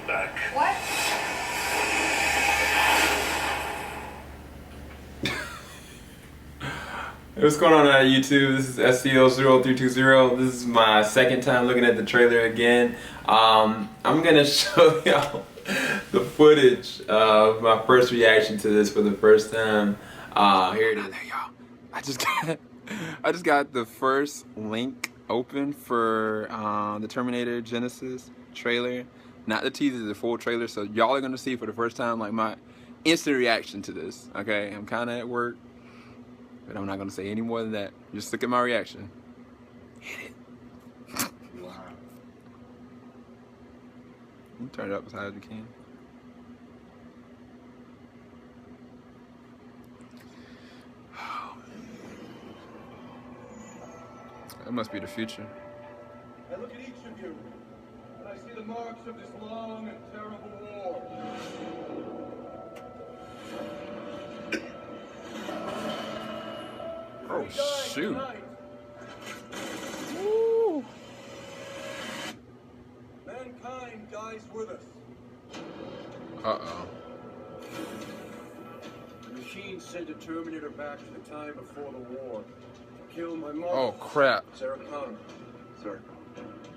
back. What? Hey, what's going on YouTube? This is SCO0320. This is my second time looking at the trailer again. I'm gonna show y'all the footage of my first reaction to this for the first time. Here it is. There y'all. I just got the first link open for the Terminator Genisys trailer. Not the teaser, the full trailer. So y'all are gonna see for the first time like my instant reaction to this. Okay, I'm kinda at work, but I'm not gonna say any more than that. Just look at my reaction. Hit it. Wow. You turn it up as high as you can. That must be the future. I look at each of you, and I see the marks of this long and terrible war. Oh, shoot. Woo. Mankind dies with us. Uh-oh. The machine sent a Terminator back to the time before the war. To kill my mom. Oh, crap. Sarah Connor. Sir,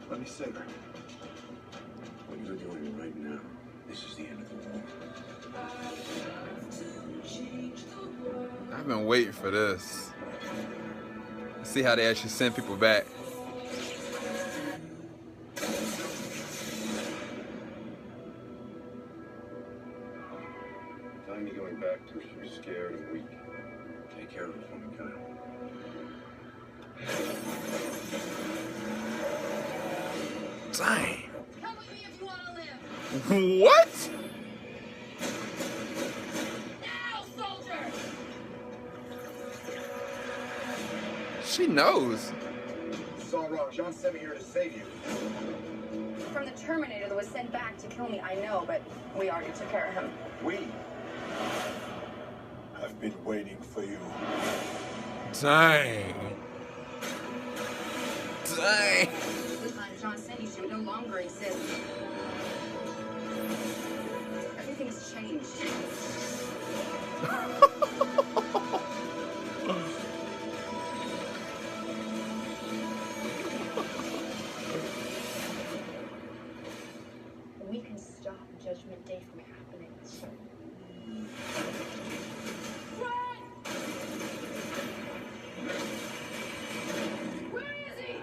let me save her. What you're doing right now, this is the end of the war. I've been waiting for this. See how they actually send people back. Time you're going back to, she's scared and weak. Take care of her for me, Kyle. Dang. Come with me if you want to live. What? Now, soldier! She knows. It's all wrong. John sent me here to save you. From the Terminator that was sent back to kill me, I know, but we already took care of him. I've been waiting for you. Dang. Dang. The time John sent you to no longer exists. Everything's changed. We can stop Judgment Day from happening. Run! Where is he?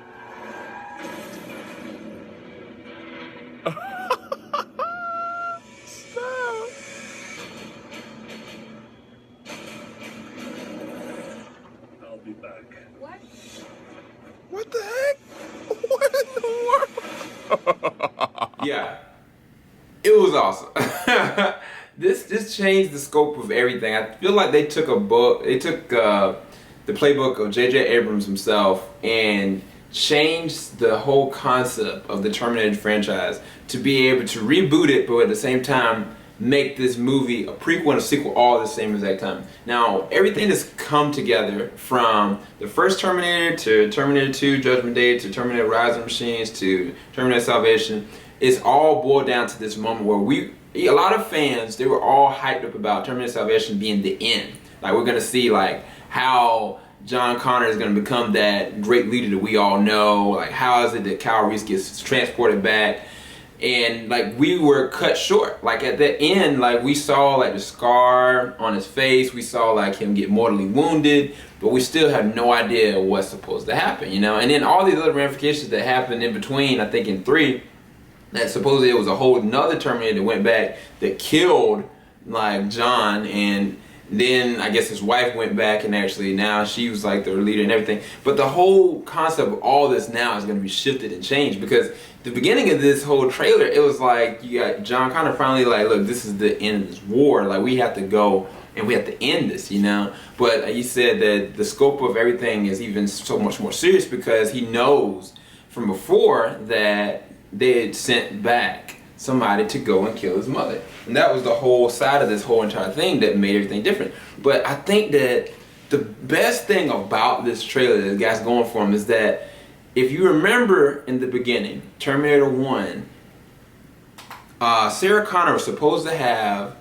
Stop. I'll be back. What? What the heck? What in the world? Yeah. It was awesome. This changed the scope of everything. I feel like they took the playbook of J.J. Abrams himself and changed the whole concept of the Terminator franchise to be able to reboot it, but at the same time make this movie a prequel and a sequel all at the same exact time. Now, everything that's come together from the first Terminator to Terminator 2, Judgment Day, to Terminator Rise of the Machines, to Terminator Salvation, it's all boiled down to this moment where a lot of fans, they were all hyped up about Terminator Salvation being the end. Like, we're gonna see like how John Connor is gonna become that great leader that we all know. Like, how is it that Kyle Reese gets transported back? And like, we were cut short. Like, at the end, like, we saw like the scar on his face, we saw like him get mortally wounded, but we still have no idea what's supposed to happen, you know? And then all these other ramifications that happened in between, I think in 3, that supposedly it was a whole another Terminator that went back that killed like John, and then I guess his wife went back and actually now she was like the leader and everything. But the whole concept of all this now is going to be shifted and changed, because the beginning of this whole trailer, it was like you got John Connor finally like, look, this is the end of this war. Like, we have to go and we have to end this, you know? But he said that the scope of everything is even so much more serious because he knows from before that they had sent back somebody to go and kill his mother. And that was the whole side of this whole entire thing that made everything different. But I think that the best thing about this trailer that the guy's going for him is that if you remember in the beginning, Terminator 1, Sarah Connor was supposed to have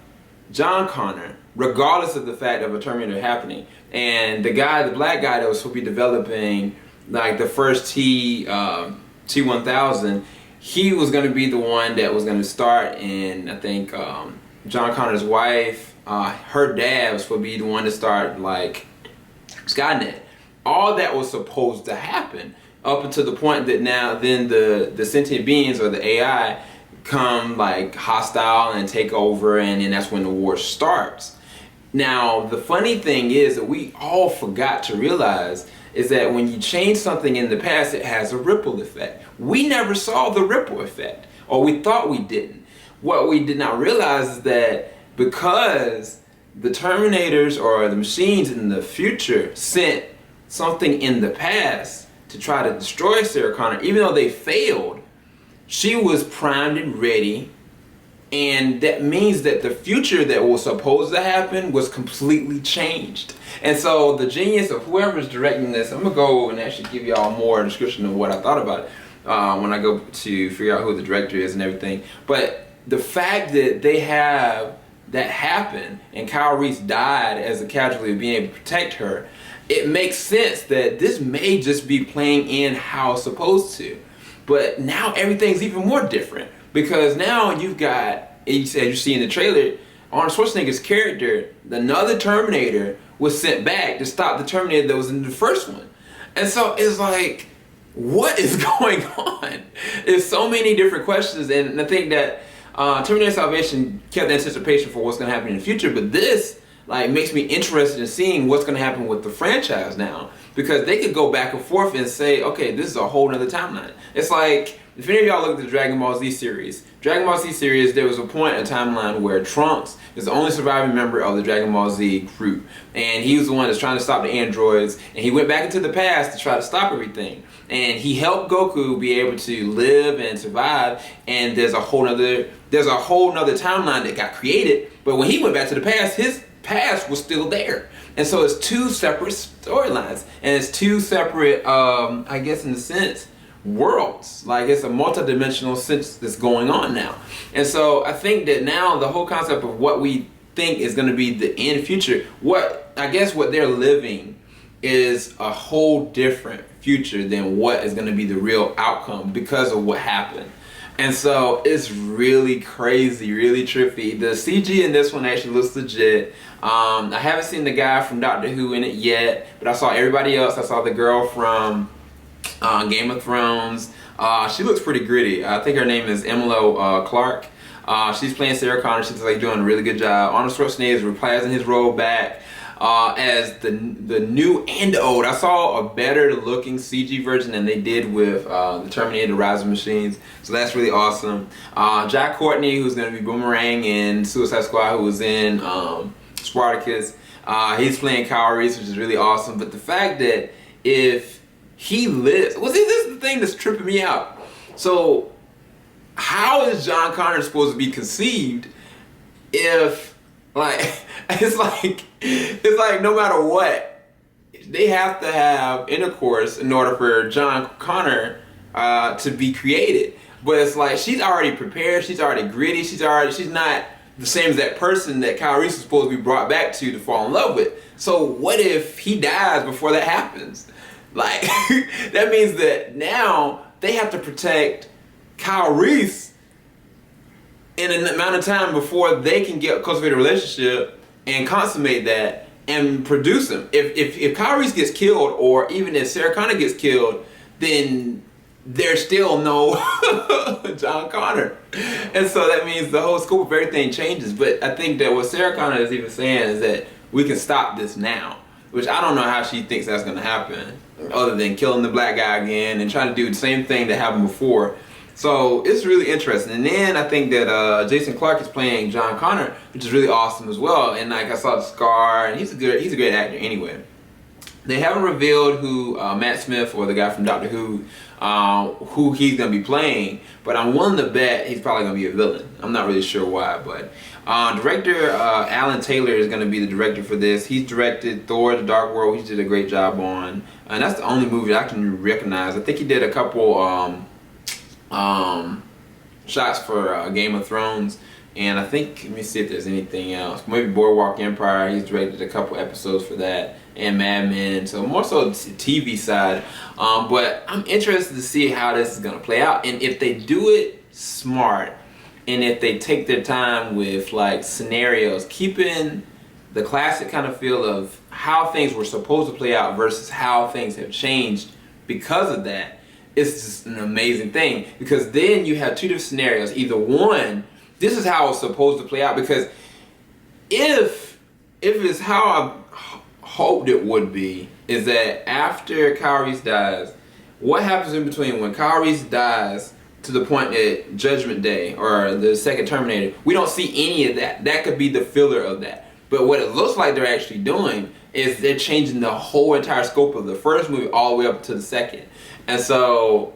John Connor, regardless of the fact of a Terminator happening. And the black guy that was supposed to be developing like the first T-1000, he was going to be the one that was going to start in, I think, John Connor's wife, her dad was supposed to be the one to start like SkyNet. All that was supposed to happen up until the point that now then the sentient beings or the AI come like hostile and take over, and then that's when the war starts. Now the funny thing is that we all forgot to realize is that when you change something in the past, it has a ripple effect. We never saw the ripple effect, or we thought we didn't. What we did not realize is that because the Terminators or the machines in the future sent something in the past to try to destroy Sarah Connor, even though they failed, she was primed and ready, and that means that the future that was supposed to happen was completely changed. And so the genius of whoever's directing this, I'm gonna go and actually give y'all more description of what I thought about it when I go to figure out who the director is and everything. But the fact that they have that happen and Kyle Reese died as a casualty of being able to protect her, it makes sense that this may just be playing in how it's supposed to. But now everything's even more different, because now you've got, as you see in the trailer, Arnold Schwarzenegger's character, another Terminator, was sent back to stop the Terminator that was in the first one. And so it's like, what is going on? There's so many different questions, and I think that Terminator Salvation kept the anticipation for what's going to happen in the future, but this like makes me interested in seeing what's going to happen with the franchise now, because they could go back and forth and say, okay, this is a whole nother timeline. It's like, if any of y'all look at the Dragon Ball Z series, there was a point in a timeline where Trunks is the only surviving member of the Dragon Ball Z group, and he was the one that's trying to stop the androids, and he went back into the past to try to stop everything, and he helped Goku be able to live and survive. And there's a whole nother timeline that got created, but when he went back to the past, his past was still there. And so it's two separate storylines, and it's two separate, I guess in a sense, worlds. Like, it's a multi-dimensional sense that's going on now. And so I think that now the whole concept of what we think is going to be the end future, what they're living is a whole different future than what is going to be the real outcome because of what happened. And so it's really crazy, really trippy. The CG in this one actually looks legit. I haven't seen the guy from Doctor Who in it yet, but I saw everybody else. I saw the girl from Game of Thrones. She looks pretty gritty. I think her name is Emilia Clarke. She's playing Sarah Connor. She's like doing a really good job. Arnold Schwarzenegger is reprising his role back as the new and old. I saw a better looking CG version than they did with the Terminator Rise of Machines. So that's really awesome. Jack Courtney, who's going to be Boomerang in Suicide Squad, who was in Spartacus. He's playing Kyle Reese, which is really awesome. But the fact that if he lives, well, see, this is the thing that's tripping me out. So how is John Connor supposed to be conceived if, like, it's like no matter what, they have to have intercourse in order for John Connor to be created. But it's like, she's already prepared, she's already gritty, she's not the same as that person that Kyle Reese is supposed to be brought back to fall in love with. So what if he dies before that happens? Like, that means that now they have to protect Kyle Reese in an amount of time before they can cultivate a relationship and consummate that and produce him. If Kyle Reese gets killed, or even if Sarah Connor gets killed, then there's still no John Connor. And so that means the whole scope of everything changes. But I think that what Sarah Connor is even saying is that we can stop this now, which I don't know how she thinks that's going to happen, other than killing the black guy again and trying to do the same thing that happened before. So it's really interesting. And then I think that Jason Clarke is playing John Connor, which is really awesome as well. And like, I saw the scar, and he's a great actor anyway. They haven't revealed who Matt Smith, or the guy from Doctor Who he's going to be playing, but I'm willing to bet he's probably going to be a villain. I'm not really sure why, but director Alan Taylor is going to be the director for this. He's directed Thor: The Dark World, which he did a great job on, and that's the only movie I can recognize. I think he did a couple shots for Game of Thrones. And I think, let me see if there's anything else. Maybe Boardwalk Empire, he's directed a couple episodes for that. And Mad Men, so more so TV side. But I'm interested to see how this is gonna play out. And if they do it smart, and if they take their time with like scenarios, keeping the classic kind of feel of how things were supposed to play out versus how things have changed because of that, it's just an amazing thing. Because then you have two different scenarios. Either one, this is how it's supposed to play out, because if it's how I hoped it would be, is that after Kyle Reese dies, what happens in between when Kyle Reese dies to the point that Judgment Day or the second Terminator, we don't see any of that. That could be the filler of that. But what it looks like they're actually doing is they're changing the whole entire scope of the first movie all the way up to the second. And so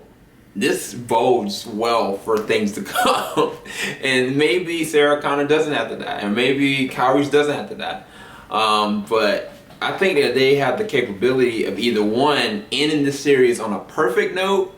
this bodes well for things to come. And maybe Sarah Connor doesn't have to die, and maybe Kyle Reese doesn't have to die. But I think that they have the capability of either one, ending the series on a perfect note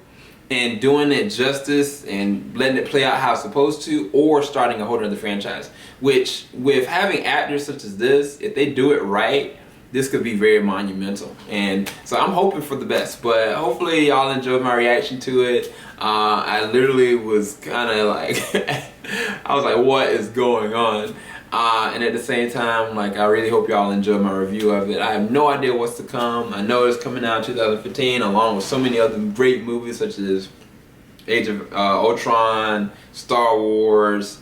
and doing it justice and letting it play out how it's supposed to, or starting a whole other franchise. Which, with having actors such as this, if they do it right, this could be very monumental. And so I'm hoping for the best, but hopefully y'all enjoyed my reaction to it. I literally was kind of like, I was like, what is going on? And at the same time, like, I really hope y'all enjoyed my review of it. I have no idea what's to come. I know it's coming out in 2015 along with so many other great movies such as Age of Ultron, Star Wars,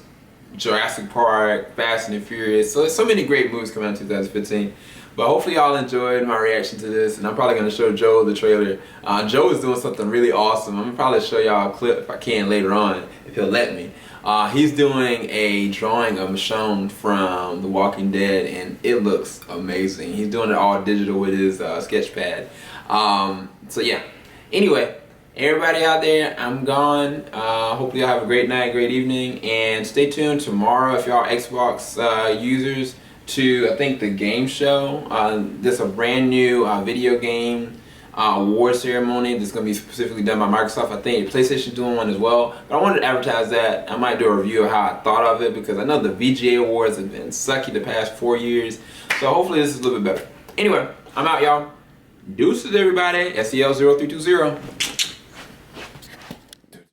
Jurassic Park, Fast and the Furious. So there's so many great movies coming out in 2015. But hopefully y'all enjoyed my reaction to this, and I'm probably going to show Joe the trailer. Joe is doing something really awesome. I'm going to probably show y'all a clip if I can later on, if he'll let me. He's doing a drawing of Michonne from The Walking Dead, and it looks amazing. He's doing it all digital with his sketch pad. So yeah, anyway, everybody out there, I'm gone. Hopefully y'all have a great night, great evening, and stay tuned tomorrow if y'all are Xbox users to, I think, the game show. There's a brand new video game award ceremony that's going to be specifically done by Microsoft. I think PlayStation's doing one as well. But I wanted to advertise that. I might do a review of how I thought of it, because I know the VGA awards have been sucky the past 4 years. So hopefully this is a little bit better. Anyway, I'm out, y'all. Deuces, everybody. SEL0320.